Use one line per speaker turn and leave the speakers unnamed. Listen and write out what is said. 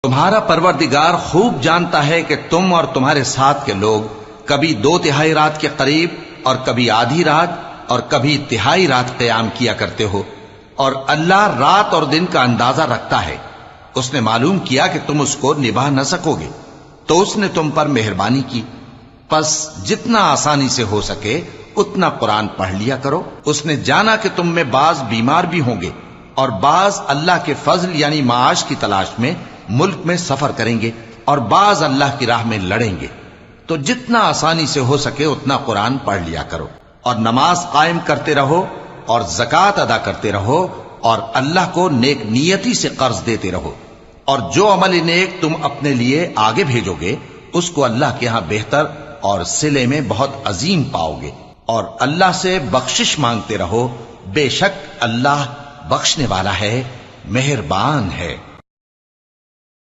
تمہارا پروردگار خوب جانتا ہے کہ تم اور تمہارے ساتھ کے لوگ کبھی 2/3 رات کے قریب اور کبھی آدھی رات اور کبھی تہائی رات قیام کیا کرتے ہو، اور اللہ رات اور دن کا اندازہ رکھتا ہے۔ اس نے معلوم کیا کہ تم اس کو نبھا نہ سکو گے تو اس نے تم پر مہربانی کی، پس جتنا آسانی سے ہو سکے اتنا قرآن پڑھ لیا کرو۔ اس نے جانا کہ تم میں بعض بیمار بھی ہوں گے اور بعض اللہ کے فضل یعنی معاش کی تلاش میں ملک میں سفر کریں گے اور بعض اللہ کی راہ میں لڑیں گے، تو جتنا آسانی سے ہو سکے اتنا قرآن پڑھ لیا کرو، اور نماز قائم کرتے رہو اور زکوٰۃ ادا کرتے رہو اور اللہ کو نیک نیتی سے قرض دیتے رہو، اور جو عمل نیک تم اپنے لیے آگے بھیجو گے اس کو اللہ کے ہاں بہتر اور صلے میں بہت عظیم پاؤ گے، اور اللہ سے بخشش مانگتے رہو، بے شک اللہ بخشنے والا ہے، مہربان ہے۔